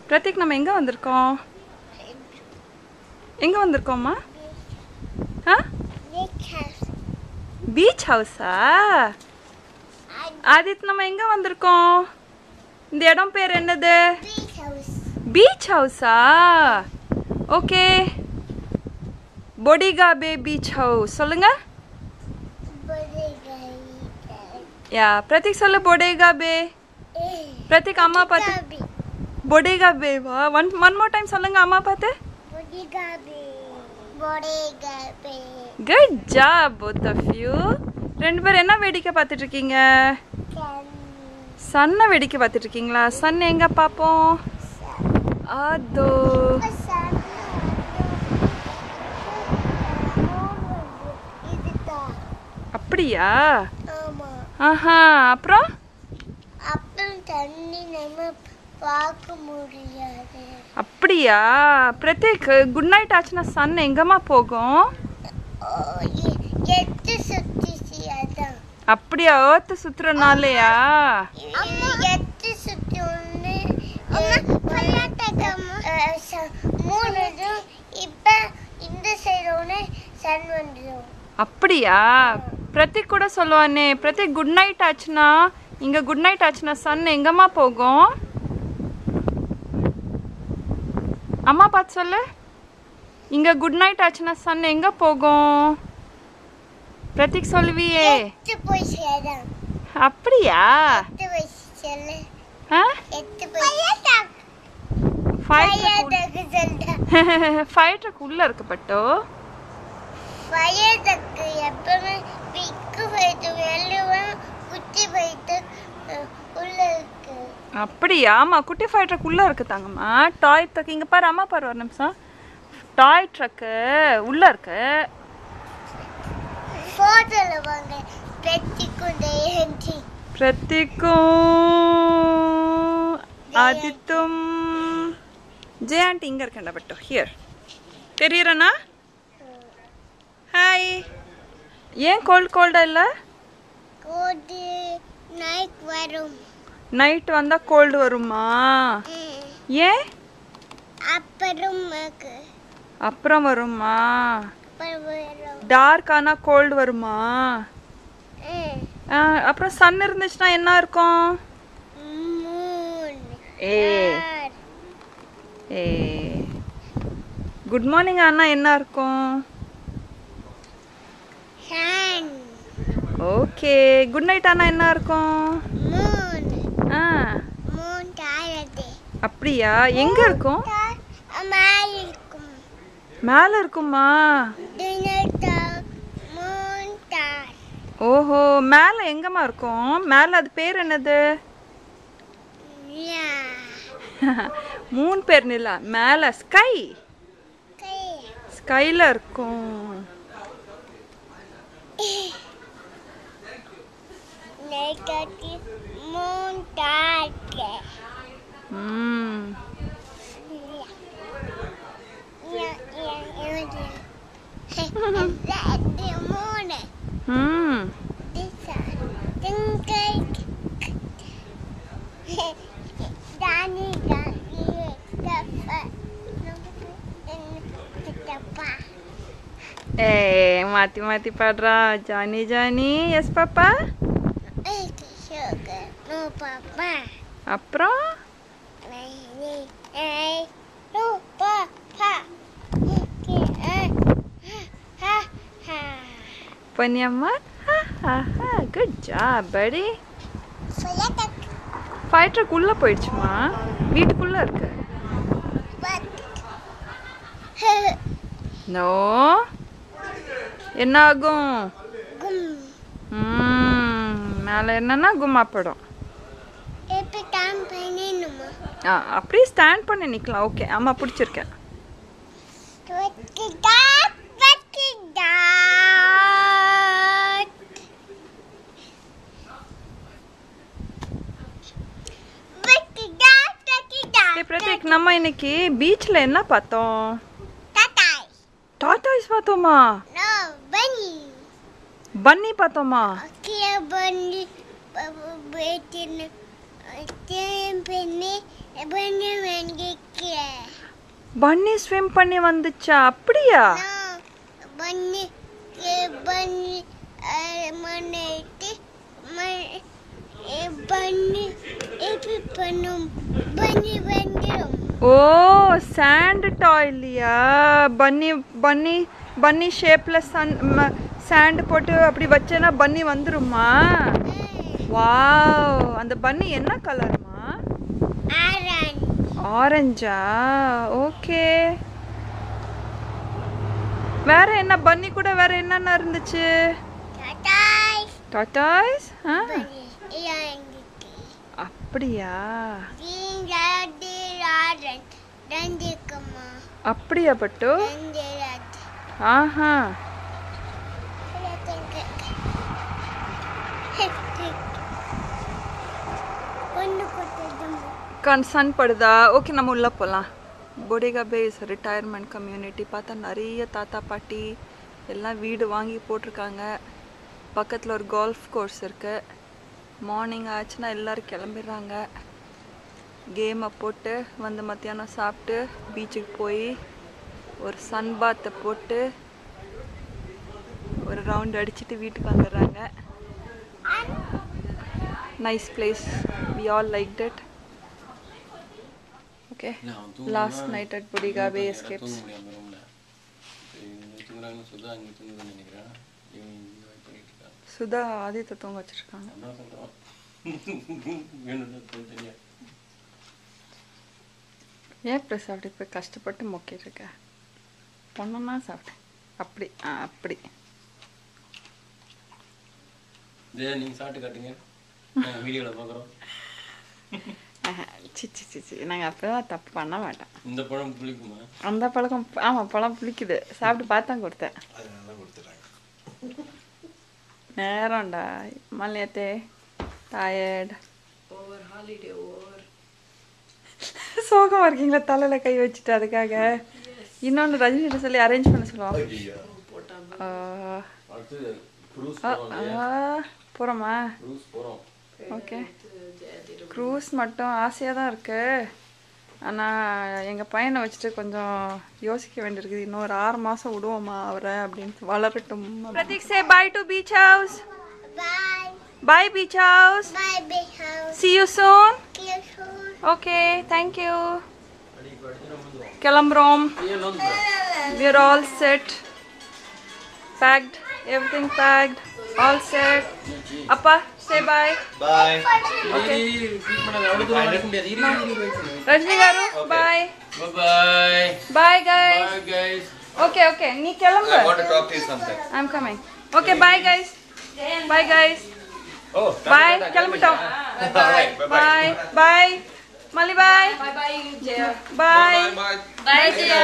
பிரதீக் நம்ம எங்கே வந்திருக்கோம்? எங்கே வந்திருக்கோம்மா? ஆ பீச் ஹவுஸா? ஆதித் நம்ம எங்கே வந்திருக்கோம்? இந்த இடம் பேர் என்னது? பீச் ஹவுஸா? ஓகே. பொடிகா பே பீச் ஹவுஸ் சொல்லுங்க. யா பிரதீக் சொல்லு பொடிகா பே. பிரதீக் அம்மா பார்த்து பொடிகா பே வா. ஒன் மோர் டைம் சொல்லுங்க அம்மா பார்த்து. Good job both of you. ரெண்டு பேரும் என்ன வேடிக்கை பார்த்துட்டு இருக்கீங்க? சன்னை வேடிக்கை பார்த்துட்டு இருக்கீங்களா? சன் எங்க பார்ப்போம்? அதோ. அப்படியா? ஆஹா. அப்புறம் தண்ணி நம்ம பார்க்க முடியாது. அப்படியா? பிரதீக் குட் நைட் ஆச்சுன்னா சன் எங்கம்மா போகும்? அப்படியா? ஏர்த்து சுத்துறனாலயா? அப்படியா? பிரதீக் கூட சொல்லுவானே, பிரதீக் குட் நைட் ஆச்சுன்னா இங்க குட் நைட் ஆச்சுன்னா சன் எங்கம்மா போகும்? அம்மா பார்த்து சொல்லு. இங்க குட் நைட் ஆச்சுன்னா சன் எங்க போகும்? பிரதீக் சொல்லுவியே. அப்படியா? ஃபயர் ட்ரக் உள்ள இருக்கு பட்டோ. அப்படியா? ஆமா குட்டி ஃபயர் ட்ரக் உள்ள இருக்கு தாங்கம்மா. டாய் ட்ரக் இங்க பாரு அம்மா பாரு ஒரு நிமிஷம். டாய் ட்ரக் உள்ள இருக்கு. பிரதீக்கும் ஆதித்தும் ஜெய ஆண்டி இங்க இருக்கேன்டா பட்டோ. ஹியர் தெரியறனா? ஹாய். ஏன் கோல்டா இல்ல? நைட் வந்தா கோல்டு வருமா? ஏன்? அப்புறம் வருமா? டார்க் ஆனா கோல்டு வருமா? அப்புறம் சன் இருந்துச்சுன்னா என்ன இருக்கும்? குட் மார்னிங் ஆனா என்ன இருக்கும்? ஓகே. குட் நைட் ஆனா என்ன இருக்கும்? அப்படியா? எங்க இருக்கும்? மேல இருக்குமா? ஓஹோ. மேல எங்கம்மா இருக்கும்? மேல அது பேர் என்னது? மூன் பேர் நிலா. மேல ஸ்கை. ஸ்கைல இருக்கும். மாத்தி மாத்தி பாடுறா. Johnny Johnny. Yes papa. அப்புறம் பனியம்மா. குட் ஜாப் படி. ஃபயர் ட்ரக் உள்ள போயிடுச்சுமா? வீட்டுக்குள்ள இருக்கு. நோ. என்ன ஆகும்? மேல என்னன்னா கும்மா படம். அப்படியே ஸ்டாண்ட் பண்ணி நிக்கலாம். ஓகே. ஆமா பிடிச்சிருக்கேன். பிரதீக் நம்ம இன்னைக்கு பீச்ல என்ன பார்த்தோம்? டாடாய்ஸ் பார்த்தோமா? பன்னி பார்த்தோமா? பன்னி ஸ்விம் பண்ணி வந்துச்சா? அப்படியா? ஓ சாண்ட் டாய் இல்லையா? பன்னி பன்னி பன்னி ஷேப்ல சாண்ட் போட்டு அப்படி வச்சேன்னா பன்னி வந்துருமா? வாவ். அந்த பன்னி என்ன கலர்மா? ஆரஞ்சா? ஓகே. வேற என்ன பன்னி கூட வேற என்னென்ன இருந்துச்சு? டாட்டாய்ஸ். அப்படியா? அப்படியா பட்டு? ஆஹா. சன் படுதா? ஓகே, நம்ம உள்ள போகலாம். பொடேகா பே இஸ் ரிட்டையர்மெண்ட் கம்யூனிட்டி. பார்த்தா நிறைய தாத்தா பாட்டி எல்லாம் வீடு வாங்கி போட்டிருக்காங்க. பக்கத்தில் ஒரு கோல்ஃப் கோர்ஸ் இருக்கு. மார்னிங் ஆச்சுன்னா எல்லோரும் கிளம்பிடுறாங்க. கேமை போட்டு வந்து மத்தியானம் சாப்பிட்டு பீச்சுக்கு போய் ஒரு சன் பாத்தை போட்டு ஒரு ரவுண்ட் அடிச்சுட்டு வீட்டுக்கு வந்துடுறாங்க. Nice place. We all liked it. Okay. Last night at Bodega Bay Escapes. Sudha Aditha தூங்க வச்சிருக்காங்க. ஏன் ப்ரெஸ் அப்படி போய் கஷ்டப்பட்டு மொக்கிட்டு இருக்க? பொண்ணுன்னா சாப்பிட்டேன். அப்படி அப்படி நீங்க சாப்பிட்டு காட்டுங்க, வீடியோல பார்க்குறோம். சிச்சி சிச்சி, நாங்கள் அப்போதான் தப்பு பண்ண மாட்டோம். இந்த பழம் புளிக்குமா? அந்த பழக்கம், ஆமாம் பழம் புளிக்குது. சாப்பிட்டு பார்த்தா கொடுத்தேன். நேரம்டா மல்லியத்தே. டயர்ட். Over holiday over. சோகமாக இருக்கீங்களா? தலையில் கை வச்சுட்டு அதுக்காக. இன்னொன்று ரஜினிகிட்ட சொல்லி அரேஞ்ச் பண்ண சொல்லுவோம். போகிறோமா? ஓகே. க்ரூஸ் மட்டும் ஆசையாக தான் இருக்கு. ஆனால் எங்கள் பையனை வச்சுட்டு கொஞ்சம் யோசிக்க வேண்டியிருக்குது. இன்னும் ஒரு 6 மாதம் விடுவோமா அவரை அப்படின்னு, வளரட்டும். Prateek say bye to beach house. Bye beach house. See you soon. Okay, thank you. கிளம்புறோம். We are all set. Packed. Everything packed. All set. Appa, say bye. Bye. Okay. Rajni garu, bye. Bye. Bye guys. Bye guys. Okay, okay. Nee kelambu. I want to talk to you something. I'm coming. Okay, bye guys. Bye guys. Oh, Bye. Kilambutom. Bye. Bye. Bye. Mali bye. Bye bye, Jaya. Bye. Bye. Bye, Jaya.